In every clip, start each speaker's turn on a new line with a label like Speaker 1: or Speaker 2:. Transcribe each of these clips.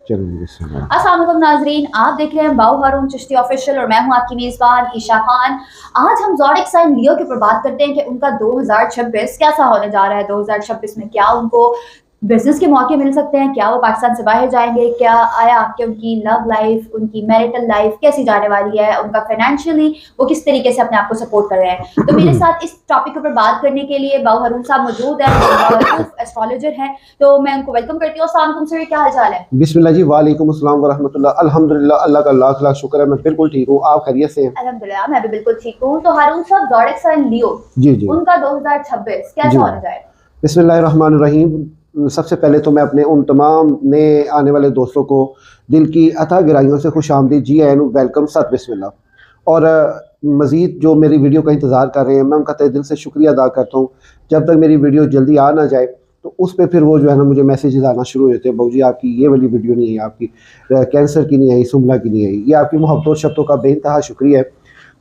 Speaker 1: अस्सलाम वालेकुम नाजरीन, आप देख रहे हैं बाऊ हारून चिश्ती ऑफिशियल और मैं हूं आपकी मेजबान ईशा खान। आज हम ज़ोडिक साइन लियो के ऊपर बात करते हैं कि उनका 2026 कैसा होने जा रहा है। 2026 में क्या उनको बिजनेस के मौके मिल सकते हैं, क्या वो पाकिस्तान से बाहर जाएंगे, क्या आया कि उनकी लव लाइफ, उनकी मैरिटल लाइफ कैसी जाने वाली है, उनका फाइनेंशियली वो किस तरीके से अपने आप को सपोर्ट कर रहे हैं। तो मेरे साथ इस टॉपिक के ऊपर बात करने के लिए बाऊ हारून साहब मौजूद है, एस्ट्रोलॉजर हैं, तो मैं उनको वेलकम करती हूँ। अस्सलाम वालेकुम सर, क्या हाल चाल है?
Speaker 2: बिस्मिल्लाह जी, वालेकुम अस्सलाम व रहमतुल्लाह। अल्हम्दुलिल्लाह, अल्लाह का लाख लाख शुक्र है, मैं बिल्कुल ठीक हूँ। आप खैरियत से हैं?
Speaker 1: अल्हम्दुलिल्लाह, मैं भी बिल्कुल ठीक हूँ। तो हारून साहब, ज़ोडिक साइन लियो,
Speaker 2: जी जी
Speaker 1: उनका 2026 कैसा होने जाएगा?
Speaker 2: बिस्मिल्लाहिर्रहमानिर्रहीम। सबसे पहले तो मैं अपने उन तमाम नए आने वाले दोस्तों को दिल की अता गहराइयों से खुश आमदीद, जी एन वेलकम, सत बिस्मिल्लाह। और मज़ीद जो मेरी वीडियो का इंतज़ार कर रहे हैं, मैं उनका तहे दिल से शुक्रिया अदा करता हूँ। जब तक मेरी वीडियो जल्दी आ ना जाए तो उस पर फिर वो जो है ना मुझे मैसेजेस आना शुरू हो जाते हैं, बाबू जी आपकी ये वाली वीडियो नहीं आई, आपकी कैंसर की नहीं आई, सुमला की नहीं आई। ये आपकी मोहब्बत शब्दों का बेइंतहा शुक्रिया है।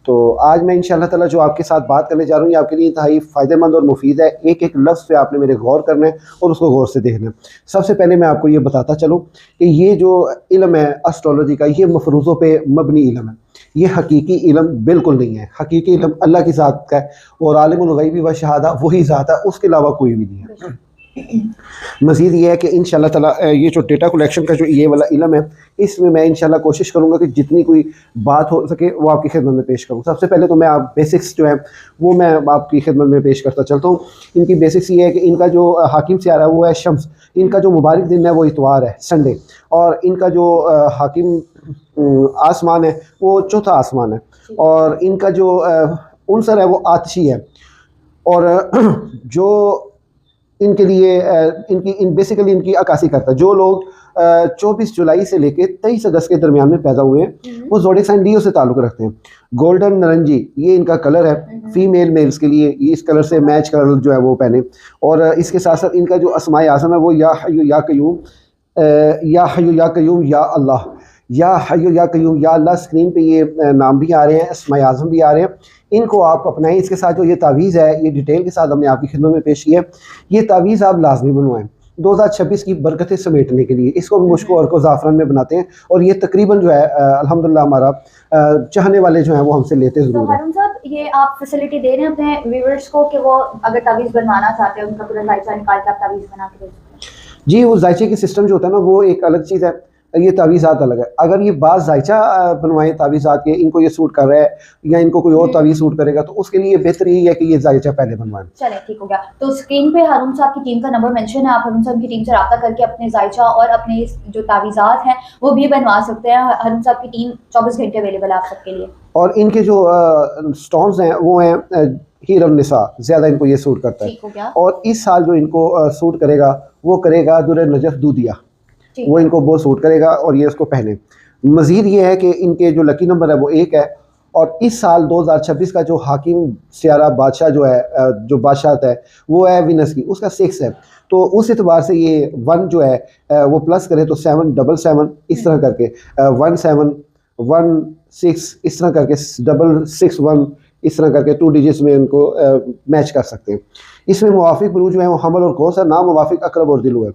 Speaker 2: तो आज मैं इंशाअल्लाह ताला जो आपके साथ बात करने जा रहा हूँ, ये आपके लिए इंतहाई फ़ायदेमंद और मुफीद है। एक एक लफ्ज़ पे आपने मेरे गौर करना है और उसको गौर से देखना है। सबसे पहले मैं आपको ये बताता चलूँ कि ये जो इल्म है एस्ट्रोलॉजी का, ये मफरूज़ों पे मबनी इल्म है। ये हकीकी इल्म बिल्कुल नहीं है। हकीकी इल्म अल्लाह की ज़ात का है और आलिमुल गैबी व शहादा वही ज़ात है, उसके अलावा कोई भी नहीं है। मज़ीद ये है कि इंशाअल्लाह ताला ये जो डेटा कलेक्शन का जो ये वाला इल्म है, इसमें मैं इंशाअल्लाह कोशिश करूँगा कि जितनी कोई बात हो सके वो आपकी खिदमत में पेश करूँ। सबसे पहले तो मैं आप बेसिक्स जो है वो मैं आपकी खिदमत में पेश करता चलता हूँ। इनकी बेसिक्स ये है कि इनका जो हाकिम सियारा है वो है शम्स, इनका जो मुबारक दिन है वो इतवार है, संडे, और इनका जो हाकिम आसमान है वो चौथा आसमान है, और इनका जो उनसर है वो आतशी है। और जो इनके लिए बेसिकली इनकी अक्कासी करता है। जो लोग 24 जुलाई से लेके 23 अगस्त के दरमियान में पैदा हुए हैं वो ज़ोडिक साइन लियो से ताल्लुक़ रखते हैं। गोल्डन नारंगी ये इनका कलर है, फीमेल मेल्स के लिए ये इस कलर से मैच कलर जो है वो पहने। और इसके साथ साथ इनका जो अस्माए आज़म है वो या हय्यु या क़य्यूम, या हय्यु या क़य्यूम या अल्लाह, या हय्यु या क़य्यूम या अल्लाह। स्क्रीन पे ये नाम भी आ रहे हैं, अस्माए आज़म भी आ रहे हैं, इनको आप अपनाएं। इसके साथ जो ये तावीज़ है ये डिटेल के साथ हमने आपकी खिदमत में पेश की है। ये तावीज़ आप लाजमी बनवाएं 2026 की बरकतें समेटने के लिए। इसको हम मुश्को और को ज़ाफ़रान में बनाते हैं और ये तकरीबन जो है अल्हम्दुलिल्लाह हमारा चाहने वाले जो हैं वो हमसे लेते ज़रूर हैं।
Speaker 1: तो हारून साहब, ये आप फैसिलिटी दे रहे हैं अपने व्यूअर्स को कि वो अगर तावीज़ बनवाना चाहते हैं, उनका पूरा जायचा निकाल के आप तावीज़ बना के दे सकते हैं?
Speaker 2: जी, वो जायचे की सिस्टम जो होता है ना वो एक अलग चीज़ है, ये तावीज़ात अलग है। अगर ये बाज़ जायचा बनवाएं तावीज़ात के, इनको ये सूट कर रहा है या इनको कोई और तावीज़ सूट करेगा, तो उसके लिए बेहतर यही है कि ये जायचा पहले बनवाएं।
Speaker 1: चलें, ठीक हो गया। तो स्क्रीन पे हारून साहब की टीम का नंबर मेंशन है, आप हारून साहब की टीम से रब्ता करके अपने जायचा और अपने जो तावीज़ात हैं वो भी बनवा सकते हैं। हारून साहब की टीम 24 घंटे अवेलेबल है आप सबके लिए।
Speaker 2: और इनके जो स्टोन्स हैं वो हैं हीरम निसा, ज़्यादा इनको ये सूट करता है।
Speaker 1: ठीक हो गया।
Speaker 2: और इस साल जो इनको सूट करेगा वो करेगा दुर नजफ दूधिया, वो इनको बहुत सूट करेगा और ये उसको पहने। मज़ीद ये है कि इनके जो लकी नंबर है वो 1 है, और इस साल 2026 का जो हाकिम सियारा बादशाह जो है, जो बादशाह है वो है विनस की, उसका 6 है। तो उस एतबार से ये 1 जो है वो प्लस करे तो 777 इस तरह करके 1716 इस तरह करके 661 इस तरह करके 2 डिजिट्स में इनको मैच कर सकते हैं। इसमें मुवाफिक बुरूज जो है वो हमल और कौस है, ना मुवाफिक अकरब और दिलु है।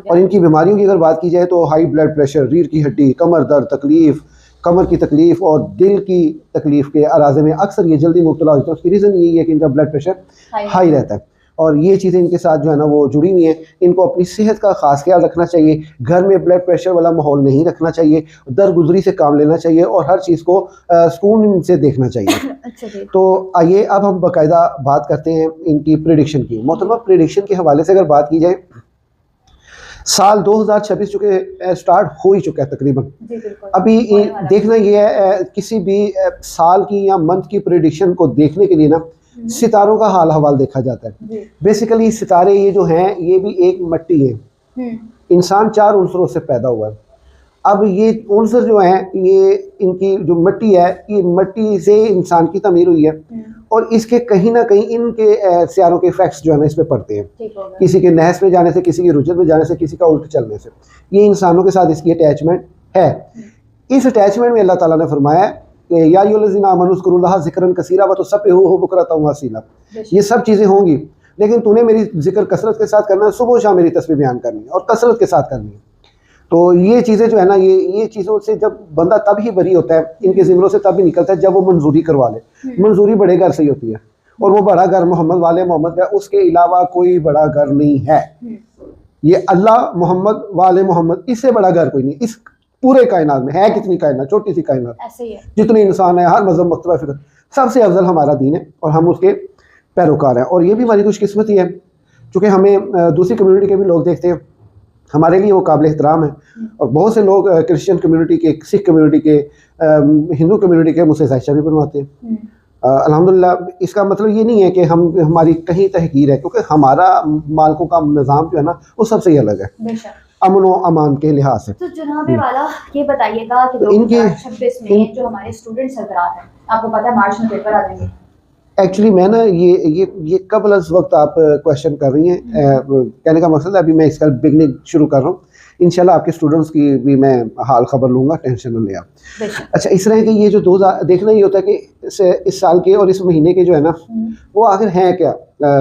Speaker 2: और इनकी बीमारियों की अगर बात की जाए तो हाई ब्लड प्रेशर, रीढ़ की हड्डी, कमर दर्द तकलीफ़, कमर की तकलीफ़ और दिल की तकलीफ़ के अराज़े में अक्सर ये जल्दी मुब्तला होते हैं। उसकी रीज़न यही है कि इनका ब्लड प्रेशर हाई रहता है और ये चीज़ें इनके साथ जो है ना वो जुड़ी हुई हैं। इनको अपनी सेहत का ख़ास ख्याल रखना चाहिए, घर में ब्लड प्रेशर वाला माहौल नहीं रखना चाहिए, दरगुजरी से काम लेना चाहिए और हर चीज़ को सुकून से देखना चाहिए।
Speaker 1: अच्छा जी।
Speaker 2: तो आइए अब हम बाकायदा बात करते हैं इनकी प्रेडिक्शन की। मोहतरमा प्रेडिक्शन के हवाले से अगर बात की जाए, साल 2026 चुके स्टार्ट हो ही चुका है तकरीबन। अभी देखना ये है किसी भी साल की या मंथ की प्रेडिक्शन को देखने के लिए ना सितारों का हाल हवाल देखा जाता है। बेसिकली सितारे ये जो हैं ये भी एक मिट्टी है। इंसान 4 उनसरों से पैदा हुआ है। अब ये उनसर जो हैं ये इनकी जो मिट्टी है ये मिट्टी से इंसान की तमीर हुई है और इसके कहीं ना कहीं इनके सियारों के इफेक्ट्स जो है ना इस पे पड़ते हैं। किसी के नहस में जाने से, किसी की रुजत में जाने से, किसी का उल्ट चलने से, ये इंसानों के साथ इसकी अटैचमेंट है। इस अटैचमेंट में अल्लाह ताला ने फरमाया कि या अय्युहल्लज़ीना आमनू उज़्कुरुल्लाह ज़िक्रन कसीरा व तुसब्बिहूहु बुक्रतन व असीला। ये सब चीज़ें होंगी लेकिन तूने मेरी जिक्र कसरत के साथ करना है, सुबह शाम मेरी तस्बीह बयान करनी है और कसरत के साथ करनी है। तो ये चीज़ें जो है ना, ये चीज़ों से जब बंदा तब ही बरी होता है, इनके ज़िम्मों से तब ही निकलता है जब वो मंजूरी करवा ले। मंजूरी बड़े घर से ही होती है, और वो बड़ा घर मोहम्मद वाले मोहम्मद का, उसके अलावा कोई बड़ा घर नहीं है। ये अल्लाह मोहम्मद वाले मोहम्मद, इससे बड़ा घर कोई नहीं इस पूरे कायनात में। है कितनी कायनात, छोटी सी कायनात,
Speaker 1: ऐसे ही है।
Speaker 2: जितने इंसान है, हर मजहब मकतबा फिक्र, सबसे अफजल हमारा दीन है और हम उसके पैरोकार हैं। और ये भी हमारी खुशकिस्मती है, चूँकि हमें दूसरी कम्युनिटी के भी लोग देखते हैं, हमारे लिए वो काबिल एहतराम है। और बहुत से लोग क्रिश्चियन कम्युनिटी के, सिख कम्युनिटी के, हिंदू कम्युनिटी के मुझसे जायशा भी बनवाते हैं। अल्हम्दुलिल्लाह, इसका मतलब ये नहीं है कि हमारी कहीं तहकीर है, क्योंकि हमारा मालकों का निज़ाम जो है ना, वो सबसे ही अलग है, अमन व अमान के लिहाज से।
Speaker 1: तो जनाबे वाला ये बताइएगा कि 2026 में जो हमारे स्टूडेंट्स हज़रात हैं, आपको पता है मार्च में पेपर आ जाएंगे।
Speaker 2: एक्चुअली मैं ना ये कबल अज़ वक्त आप क्वेश्चन कर रही हैं, कहने का मकसद है अभी मैं इसका बिगनिंग शुरू कर रहा हूँ। इंशाल्लाह आपके स्टूडेंट्स की भी मैं हाल खबर लूँगा, टेंशन न लें आप। अच्छा, इस तरह के ये जो 2000 देखना ये होता है कि इस साल के और इस महीने के जो है ना, वो आखिर हैं क्या,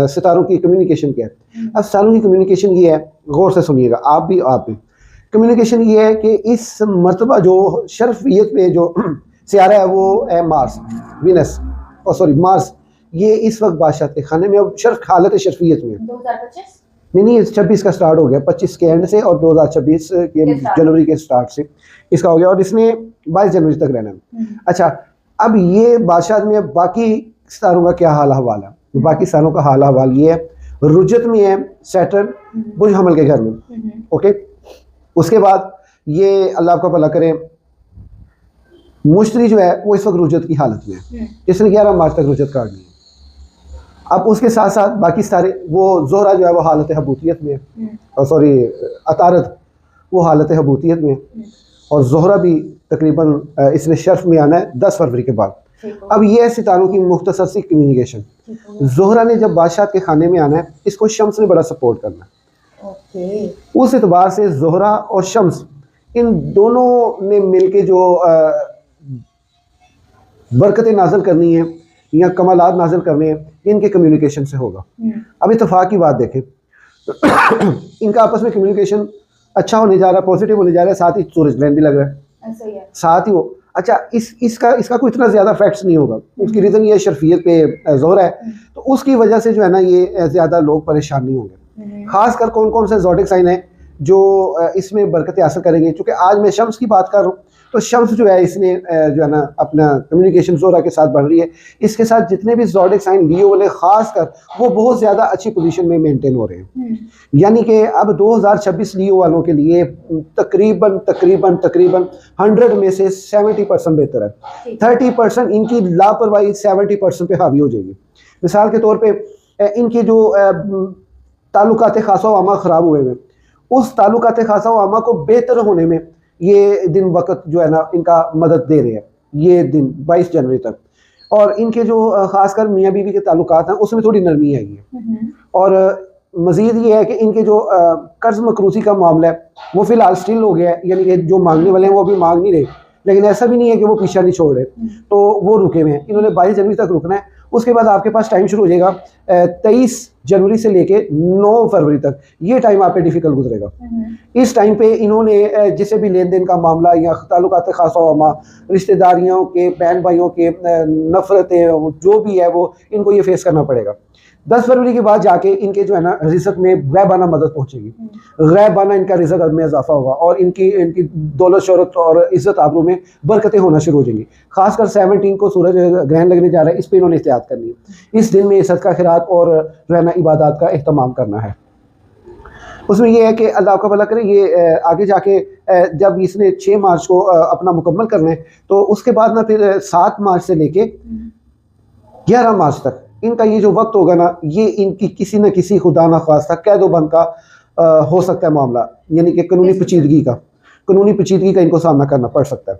Speaker 2: सितारों की कम्युनिकेशन क्या है। अब सितारों की कम्युनिकेशन ये है, गौर से सुनिएगा आप भी। कम्युनिकेशन ये है कि इस मरतबा जो शर्फियत पे जो सियारा है वो है मार्स, वीनस, और सॉरी मार्स, ये इस वक्त बादशाह के खाने में अब हालत शर्फियत में
Speaker 1: 2025
Speaker 2: नहीं 26 का स्टार्ट हो गया, 25 के एंड से और 2026 के जनवरी के स्टार्ट से इसका हो गया, और इसने 22 जनवरी तक रहना है। अच्छा, अब ये बादशाह में बाकी सितारों का क्या हाल हवाल है? बाकी सितारों का हाल हवाल ये है, रुजत में है सैटर्न, बुर्ज हमल के घर में, ओके। उसके बाद ये अल्लाह आपका भला करे, मुश्तरी जो है वो इस वक्त रुजत की हालत में है, जिसने 11 मार्च तक रुजत काट ली। अब उसके साथ साथ बाकी सारे, वो जोहरा जो है वो हालत हबूतियत में है, और सॉरी अतारत वो हालत हबूतियत में है, और जोहरा भी तकरीबन इसने शर्फ में आना है 10 फरवरी के बाद। अब ये है सितारों की मुख्तसर सी कम्युनिकेशन। जोहरा ने जब बादशाह के खाने में आना है, इसको शम्स ने बड़ा सपोर्ट करना है। उस एतबार से जोहरा और शम्स, इन दोनों ने मिलके जो बरकतें नाज़िल करनी है या कमालात नाज़िल करने हैं, इनके कम्युनिकेशन से होगा। अब इत्तेफाक की बात देखें तो इनका आपस में कम्युनिकेशन अच्छा होने जा रहा है, पॉजिटिव होने जा रहा है, साथ ही सूरज ग्रहण भी लग रहा है,
Speaker 1: ऐसा ही है।
Speaker 2: साथ ही वो अच्छा इसका कोई इतना ज़्यादा फैक्ट्स नहीं होगा। उसकी रीज़न ये शर्फियत पे जोर है, तो उसकी वजह से जो है ना ये ज़्यादा लोग परेशान नहीं होंगे। ख़ासकर कौन कौन से ज़ोडिक साइन है जो इसमें बरकतें हासिल करेंगे। क्योंकि आज मैं शम्स की बात कर रहा हूँ, तो शम्स जो है इसने जो है ना अपना कम्युनिकेशन जोरा के साथ बढ़ रही है। इसके साथ जितने भी ज़ोडिक साइन लियो वाले ख़ासकर, वो बहुत ज़्यादा अच्छी पोजीशन में मेंटेन हो रहे हैं। यानी कि अब 2026 लियो वालों के लिए तकरीबन 100 में से 70% बेहतर है। 30% इनकी लापरवाही 70% पे हावी हो जाएगी। मिसाल के तौर पर इनके जो ताल्लुकात खासा वामा ख़राब हुए हैं, उस ताल्लुकात खासा वामा को बेहतर होने में ये दिन वक्त जो है ना इनका मदद दे रहे हैं, ये दिन 22 जनवरी तक। और इनके जो ख़ासकर मियाँ बीवी के ताल्लुकात हैं उसमें थोड़ी नरमी आई है। और मज़ीद ये है कि इनके जो कर्ज़ मकरूज़ी का मामला है वो फ़िलहाल स्टिल हो गया है, यानी कि जो मांगने वाले हैं वो भी मांग नहीं रहे, लेकिन ऐसा भी नहीं है कि वो पीछा नहीं छोड़ रहे, तो वो रुके हुए हैं। इन्होंने 22 जनवरी तक रुकना है। उसके बाद आपके पास टाइम शुरू हो जाएगा 23 जनवरी से लेके 9 फरवरी तक। ये टाइम आप पे डिफ़िकल्ट गुजरेगा। इस टाइम पे इन्होंने जिसे भी लेन देन का मामला या ताल्लुकात खासा वामा, रिश्तेदारियों के, बहन भाइयों के नफ़रतें जो भी है वो इनको ये फेस करना पड़ेगा। 10 फरवरी के बाद जाके इनके जो है ना रिज़्क़ में गैबाना मदद पहुँचेगी, गैबाना इनका रिज़्क़ में इजाफा होगा और इनकी दौलत शोहरत और इज़्ज़त आबरू में बरकतें होना शुरू हो जाएंगी। खासकर 17 को सूरज ग्रहण लगने जा रहा है, इस पर इन्होंने एहतियात करनी है। इस दिन में सदका खैरात और जो है ना इबादत का एहतमाम करना है। उसमें यह है कि अल्लाह का भला करे, ये आगे जाके जब इसने 6 मार्च को अपना मुकम्मल करना है, तो उसके बाद ना फिर 7 मार्च से लेके 11 मार्च तक इनका ये जो वक्त होगा ना, ये इनकी किसी न किसी खुदा न खास्ता कैदो बंद का हो सकता है मामला, यानी कि कानूनी पेचीदगी का इनको सामना करना पड़ सकता है।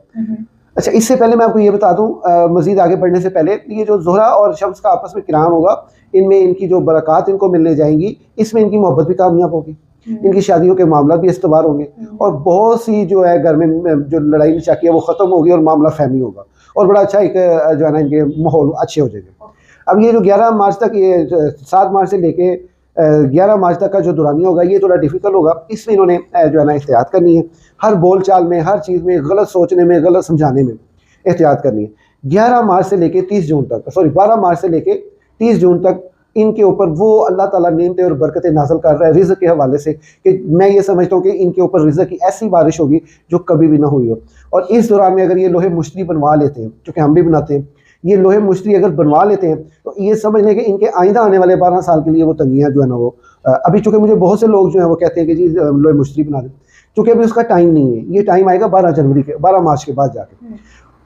Speaker 2: अच्छा, इससे पहले मैं आपको ये बता दूं, मज़ीद आगे बढ़ने से पहले, ये जो ज़ोहरा और शम्स का आपस में किराम होगा, इनमें इनकी जो बरक़ात इनको मिलने जाएंगी, इसमें इनकी मोहब्बत भी कामयाब होगी, इनकी शादियों के मामला भी इस्तवार होंगे, और बहुत सी जो है घर में जो लड़ाई मचाकी है वो ख़त्म होगी और मामला फहमी होगा, और बड़ा अच्छा एक जो है ना इनके माहौल अच्छे हो जाएंगे। अब ये जो 11 मार्च तक, ये 7 मार्च से लेके 11 मार्च तक का जो दुरानिया होगा ये थोड़ा डिफिकल्ट होगा, इसमें इन्होंने जो है ना एहतियात करनी है, हर बोल चाल में, हर चीज़ में, गलत सोचने में, गलत समझाने में एहतियात करनी है। 11 मार्च से लेके 30 जून तक, सॉरी 12 मार्च से लेके 30 जून तक इनके ऊपर वो अल्लाह ताला नेमतें और बरकतें नाज़िल कर रहा है रिज़्क़ के हवाले से, कि मैं ये समझता हूँ कि इनके ऊपर रिज़्क़ की ऐसी बारिश होगी जो कभी भी ना हुई हो। और इस दौरान में अगर ये लोहे मुश्तरी बनवा लेते हैं, क्योंकि हम भी बनाते हैं, ये लोहे मुश्तरी अगर बनवा लेते हैं तो ये समझ लें कि इनके आइंदा आने वाले 12 साल के लिए वो तंगियाँ जो है ना वो अभी, चूँकि मुझे बहुत से लोग जो हैं वो कहते हैं कि जी लोहे मुश्तरी बना दें, चूँकि अभी उसका टाइम नहीं है, ये टाइम आएगा 12 मार्च के बाद जाके,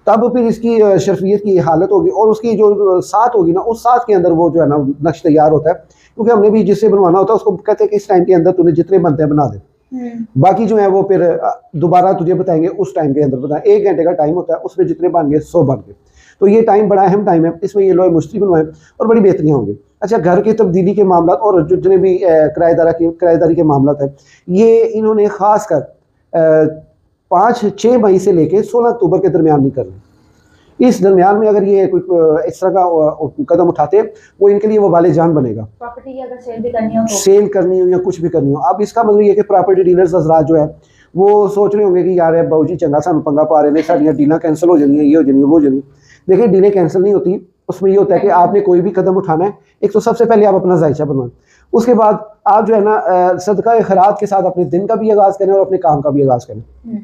Speaker 2: तब फिर इसकी शर्फियत की हालत होगी और उसकी जो साथ होगी ना, उस साथ के अंदर वो जो है ना नक्श तैयार होता है, क्योंकि हमने भी जिससे बनवाना होता है उसको कहते हैं कि इस टाइम के अंदर तूने जितने बनते हैं बना दे, बाकी जो है वो फिर दोबारा तुझे बताएंगे उस टाइम के अंदर बताएं। 1 घंटे का टाइम होता है, उसमें जितने बन गए 100 बन गए, तो ये टाइम बड़ा अहम टाइम है, इसमें ये लोहे मुश्तरी बनवाएं और बड़ी बेहतरियाँ होंगी। अच्छा, घर की तब्दीली के मामला और जो जितने भी किराएदारी के मामला है, ये इन्होंने ख़ास कर 5-6 मई से लेके 16 अक्टूबर के दरमियान नहीं करना। इस दरमियान में अगर ये कोई इस तरह का कदम उठाते हैं, वो इनके लिए वो वाले जान बनेगा।
Speaker 1: प्रॉपर्टी की अगर सेल भी करनी हो तो
Speaker 2: सेल करनी हो या कुछ भी करनी हो, अब इसका मतलब ये कि प्रॉपर्टी डीलर्स हजरात जो है वो सोच रहे होंगे कि यार है बाबू जी चंगा सानू पंगा पा रहे हैं, साड़ियाँ डीलें कैंसिल हो जानी है, ये हो जानी है, वो हो जानी है। देखिए, डीलें कैंसिल नहीं होती, उसमें ये होता है कि आपने कोई भी कदम उठाना है, एक तो सबसे पहले आप अपना जायचा बनवाएं, उसके बाद आप जो है ना सदका खैरात के साथ अपने दिन का भी आगाज़ करें और अपने काम का भी आगाज़ करें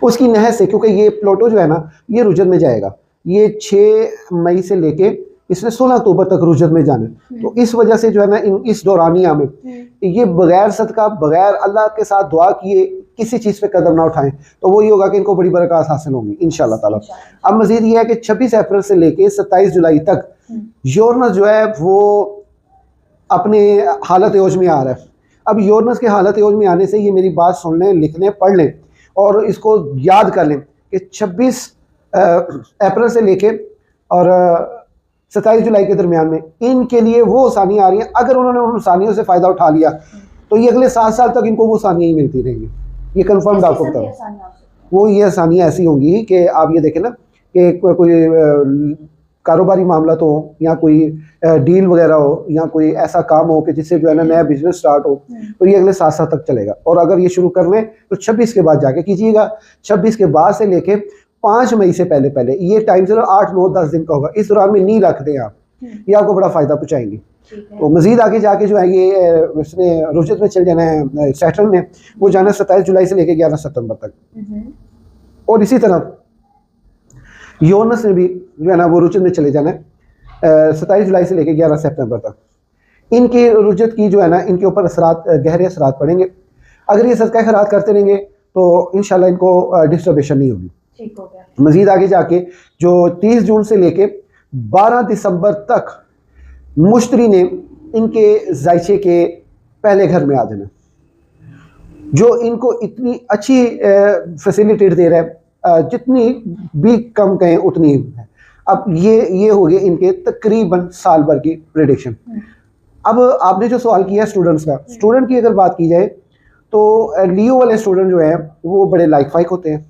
Speaker 2: उसकी नहर से, क्योंकि ये प्लोटो जो है ना ये रुजत में जाएगा, ये 6 मई से लेके इसने 16 अक्टूबर तक रुजत में जाना है। तो इस वजह से जो है ना इस दौरानिया में ये बगैर सदका, बगैर अल्लाह के साथ दुआ किए किसी चीज़ पे कदम ना उठाएं, तो वो ये होगा कि इनको बड़ी बरकत हासिल होंगी इंशाल्लाह ताला। अब मज़ीद ये है कि 26 अप्रैल से लेके 27 जुलाई तक यूरेनस जो है वो अपने हालत एौज में आ रहा है। अब यूरेनस के हालत एौज में आने से ये मेरी बात सुन लें, लिख लें, पढ़ लें और इसको याद कर लें कि 26 अप्रैल से लेके और 27 जुलाई के दरमियान में इनके लिए वो आसानियाँ आ रही हैं। अगर उन्होंने उन आसानियों से फ़ायदा उठा लिया तो ये अगले 7 साल तक इनको वो आसानियाँ ही मिलती रहेंगी, ये कन्फर्म आपको बता रहा। वो ये आसानियाँ ऐसी होंगी कि आप ये देखें ना कि कोई कारोबारी मामला तो हो या कोई डील वगैरह हो या कोई ऐसा काम हो कि जिससे जो है ना नया बिजनेस स्टार्ट हो, तो ये अगले 7 साल तक चलेगा। और अगर ये शुरू कर लें तो 26 के बाद जाके कीजिएगा, 26 के बाद से लेके 5 मई से पहले पहले ये टाइम सिर्फ 8-9-10 दिन का होगा, इस दौरान में नहीं रख दें आप, ये आपको बड़ा फ़ायदा पहुँचाएंगी। तो मज़ीद आगे जाके जो है ये उसने रुजत में चल जाना है, सैटर्न ने वो जाना है 27 जुलाई से लेके 11 सितंबर तक। और इसी तरह यूरेनस ने भी जो है ना वो रुजत में चले जाना है 27 जुलाई से लेके 11 सितंबर तक। इनकी रुजत की जो है ना इनके ऊपर असरात, गहरे असरात पड़ेंगे। अगर ये सदका खैरात करते रहेंगे तो इंशाल्लाह इनको डिस्टर्बेशन नहीं होगी।
Speaker 1: ठीक हो गया।
Speaker 2: मज़ीद आगे जाके जो 30 जून से लेके 12 दिसंबर तक मुश्तरी ने इनके जायचे के पहले घर में आ जाना, जो इनको इतनी अच्छी फैसिलिटेट दे रहा है, जितनी भी कम कहें उतनी है। अब ये हो गए इनके तकरीबन साल भर की प्रेडिक्शन। अब आपने जो सवाल किया स्टूडेंट्स का, स्टूडेंट की अगर बात की जाए तो लियो वाले स्टूडेंट जो हैं वो बड़े लाइक फाइक होते हैं,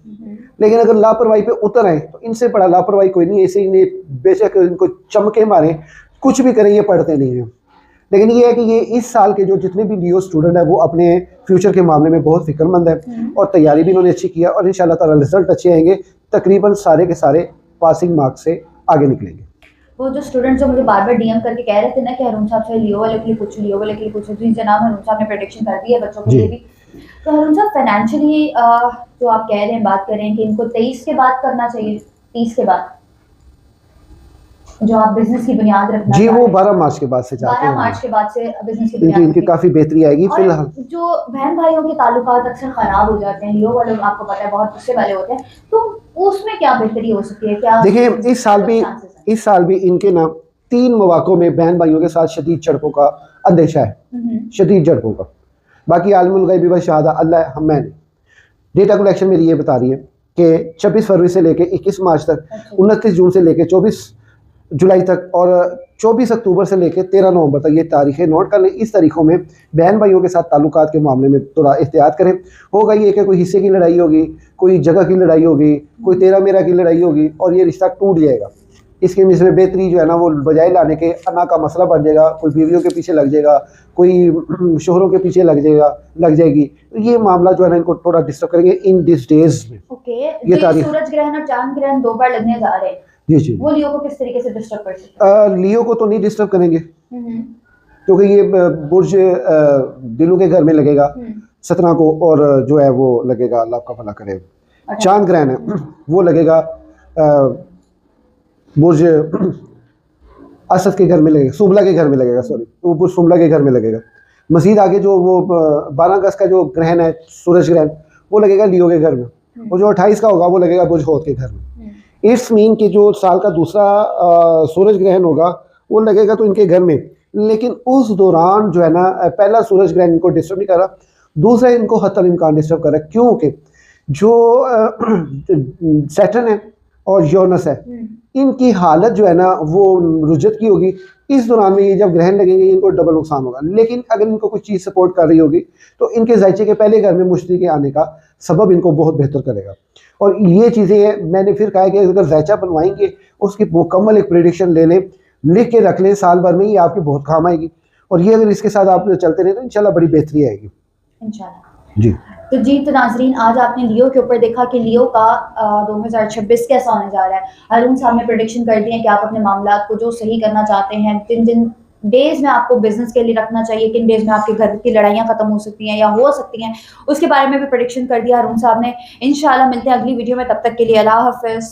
Speaker 2: लेकिन अगर लापरवाही पे उतर आए तो इनसे बड़ा लापरवाही कोई नहीं है। इसे इन्हें बेशक इनको चमके मारें, कुछ भी करें, ये पढ़ते नहीं हैं। लेकिन ये है कि ये इस साल के जो जितने भी लियो स्टूडेंट है वो अपने फ्यूचर के मामले में बहुत फिक्रमंद है और तैयारी भी इन्होंने अच्छी किया और इंशाल्लाह ताला रिजल्ट अच्छे आएंगे, तकरीबन सारे के सारे पासिंग मार्क्स से आगे निकलेंगे।
Speaker 1: वो जो स्टूडेंट जो मुझे बार बार डीएम करके कह रहे थे ना कि हरून साहब से लियो वाले के लिए पूछो, लियो वाले के लिए पूछो, जी जनाब हरून साहब ने प्रेडिक्शन कर दी है बच्चों के लिए भी। तो हरून साहब फाइनेंशियली जो आप कह रहे हैं, बात कर रहे हैं कि इनको 23 के बाद करना चाहिए, 30 के बाद जो आप बिजनेस की बुनियाद रखना
Speaker 2: जी, वो 12 मार्च के बाद से चाहते हैं,
Speaker 1: 12 मार्च के बाद से बिजनेस की बुनियाद
Speaker 2: इनकी काफ़ी बेहतरी आएगी। फिलहाल
Speaker 1: जो बहन भाइयों के ताल्लुकात अक्सर खराब हो जाते हैं, लियो वाले आपको पता है बहुत गुस्से वाले होते हैं, तो उसमें क्या बेहतरी हो सकती है? क्या
Speaker 2: देखिए, इस साल भी इनके ना 3 मौक़ों में बहन भाइयों के साथ शदीद झड़पों का अंदेशा है, शदीद झड़पों का। बाकी आलिमुल गैब व शहादा अल्लाह हम मैंने डेटा कलेक्शन मेरी ये बता रही है कि 26 फरवरी से लेके 21 मार्च तक, 29 जून से लेके 24 जुलाई तक और 24 अक्टूबर से लेकर 13 नवंबर तक ये तारीखें नोट कर लें। इस तारीखों में बहन भाइयों के साथ ताल्लुकात के मामले में थोड़ा एहतियात करें। होगा ये कि कोई हिस्से की लड़ाई होगी, कोई जगह की लड़ाई होगी, कोई तेरा मेरा की लड़ाई होगी और ये रिश्ता टूट जाएगा। इसके इसमें बेहतरी जो है ना वो बजाय लाने के अना का मसला बन जाएगा, कोई बीवियों के पीछे लग जाएगा, कोई शोहरों के पीछे लग जाएगी। तो ये मामला जो है ना इनको थोड़ा डिस्टर्ब करेंगे इन दिस डेज में।
Speaker 1: ओके,
Speaker 2: ये
Speaker 1: जो
Speaker 2: तारीख
Speaker 1: सूरज ग्रहण और चांद ग्रहण 2 बार लगने जा रहे हैं,
Speaker 2: जी जी
Speaker 1: वो लियो को किस तरीके से डिस्टर्ब कर सकते हैं?
Speaker 2: लियो को तो नहीं डिस्टर्ब करेंगे
Speaker 1: हम्म,
Speaker 2: क्योंकि ये बुर्ज दिलों के घर में लगेगा
Speaker 1: हम्म,
Speaker 2: 17 को, और जो है वो लगेगा, अल्लाह आपका भला करे,
Speaker 1: अच्छा,
Speaker 2: चांद ग्रहण है वो लगेगा बुर्ज असद के घर में लगेगा, सुमला के घर में लगेगा, सॉरी वो बुर्ज सुमला के घर में लगेगा। मजीद आगे जो वो 12 अगस्त का जो ग्रहण है सूरज ग्रहण, वो लगेगा लियो के घर में, और जो 28 का होगा वो लगेगा बुर्ज होत के घर में। इट्स मीन कि जो साल का दूसरा सूरज ग्रहण होगा वो लगेगा तो इनके घर में, लेकिन उस दौरान जो है ना पहला सूरज ग्रहण इनको डिस्टर्ब नहीं कर रहा, दूसरा इनको हत्तल इम्कान डिस्टर्ब कर रहा है, क्योंकि जो सैटर्न है और यूरेनस है, इनकी हालत जो है ना वो रुजत की होगी। इस दौरान में ये जब ग्रहण लगेंगे इनको डबल नुकसान होगा, लेकिन अगर इनको कुछ चीज़ सपोर्ट कर रही होगी तो इनके जायचे के पहले घर में मुश्तरी के आने का सबब इनको बहुत बेहतर करेगा। और ये चीज़ें मैंने फिर कहा कि अगर जायचा बनवाएंगे उसकी मुकम्मल एक प्रेडिक्शन ले लें, लिख के रख लें, साल भर में ये आपकी बहुत काम आएगी, और ये अगर इसके साथ आप चलते रहे तो इंशाल्लाह बड़ी बेहतरी आएगी
Speaker 1: इंशाल्लाह।
Speaker 2: जी।
Speaker 1: तो नाजरीन, आज आपने लियो के ऊपर देखा कि लियो का 2026 कैसा होने जा रहा है। हारून साहब ने प्रेडिक्शन कर दी है कि आप अपने मामलात को जो सही करना चाहते हैं, जिन जिन डेज में आपको बिजनेस के लिए रखना चाहिए, किन डेज में आपके घर की लड़ाइयाँ खत्म हो सकती हैं या हो सकती हैं, उसके बारे में भी प्रेडिक्शन कर दिया हारून साहब ने। इंशाल्लाह मिलते हैं अगली वीडियो में, तब तक के लिए अल्लाह हाफिज़।